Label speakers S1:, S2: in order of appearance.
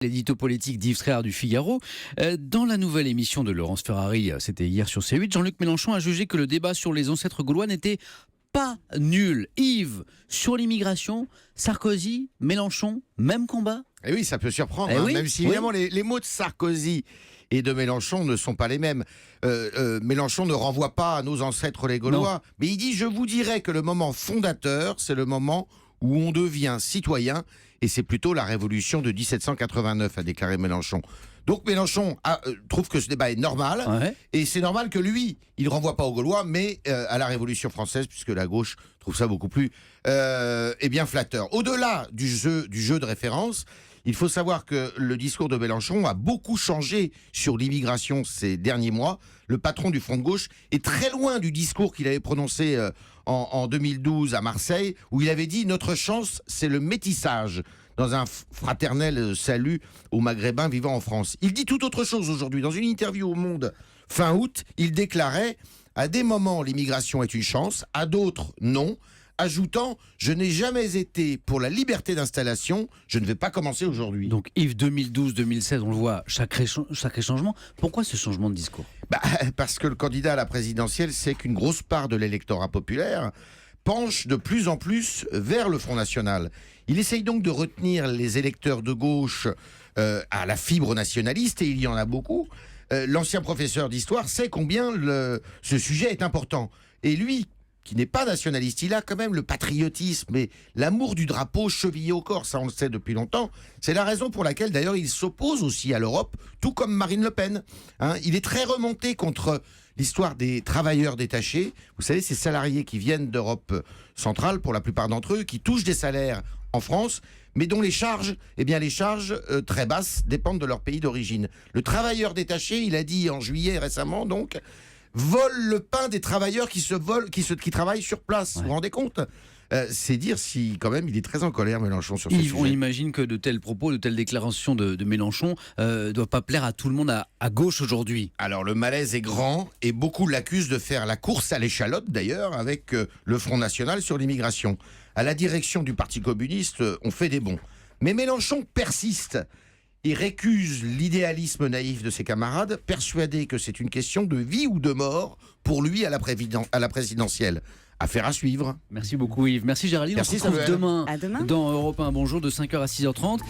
S1: L'édito politique d'Yves Tréhard du Figaro. Dans la nouvelle émission de Laurence Ferrari, c'était hier sur C8, Jean-Luc Mélenchon a jugé que le débat sur les ancêtres gaulois n'était pas nul. Yves, sur l'immigration, Sarkozy, Mélenchon, même combat?
S2: Et oui, ça peut surprendre,
S1: Oui,
S2: même si évidemment les mots de Sarkozy et de Mélenchon ne sont pas les mêmes. Mélenchon ne renvoie pas à nos ancêtres les Gaulois, non. Mais il dit « Je vous dirais que le moment fondateur, c'est le moment où on devient citoyen, et c'est plutôt la révolution de 1789, a déclaré Mélenchon. » Donc Mélenchon trouve que ce débat est normal,
S1: Ouais.
S2: et c'est normal que lui, il ne renvoie pas aux Gaulois, mais à la Révolution française, puisque la gauche trouve ça beaucoup plus bien flatteur. Au-delà du jeu de référence, il faut savoir que le discours de Mélenchon a beaucoup changé sur l'immigration ces derniers mois. Le patron du Front de gauche est très loin du discours qu'il avait prononcé en 2012 à Marseille, où il avait dit « Notre chance, c'est le métissage » dans un fraternel salut aux Maghrébins vivant en France. Il dit tout autre chose aujourd'hui. Dans une interview au Monde fin août, il déclarait « À des moments, l'immigration est une chance, à d'autres, non », ajoutant « Je n'ai jamais été pour la liberté d'installation, je ne vais pas commencer aujourd'hui ».
S1: Donc Yves, 2012-2016, on le voit, sacré changement. Pourquoi ce changement de discours?
S2: Parce que le candidat à la présidentielle sait qu'une grosse part de l'électorat populaire penche de plus en plus vers le Front National. Il essaye donc de retenir les électeurs de gauche à la fibre nationaliste, et il y en a beaucoup. L'ancien professeur d'histoire sait combien ce sujet est important. Et lui, qui n'est pas nationaliste, il a quand même le patriotisme et l'amour du drapeau chevillé au corps, ça on le sait depuis longtemps. C'est la raison pour laquelle d'ailleurs il s'oppose aussi à l'Europe, tout comme Marine Le Pen. Il est très remonté contre l'histoire des travailleurs détachés. Vous savez, ces salariés qui viennent d'Europe centrale, pour la plupart d'entre eux, qui touchent des salaires en France, mais dont les charges très basses dépendent de leur pays d'origine. Le travailleur détaché, il a dit en juillet récemment donc, vole le pain des travailleurs qui travaillent sur place. Ouais. Vous vous rendez compte? C'est dire si, quand même, il est très en colère, Mélenchon, sur ce sujet.
S1: On imagine que de tels propos, de telles déclarations de Mélenchon ne doivent pas plaire à tout le monde à gauche aujourd'hui.
S2: Alors, le malaise est grand, et beaucoup l'accusent de faire la course à l'échalote, d'ailleurs, avec le Front National sur l'immigration. À la direction du Parti communiste, on fait des bons. Mais Mélenchon persiste et récuse l'idéalisme naïf de ses camarades, persuadés que c'est une question de vie ou de mort pour lui à la présidentielle. Affaire à suivre.
S1: Merci beaucoup Yves. Merci Géraldine.
S2: Merci,
S1: on se retrouve demain
S3: à demain
S1: dans Europe 1. Bonjour de 5h à 6h30.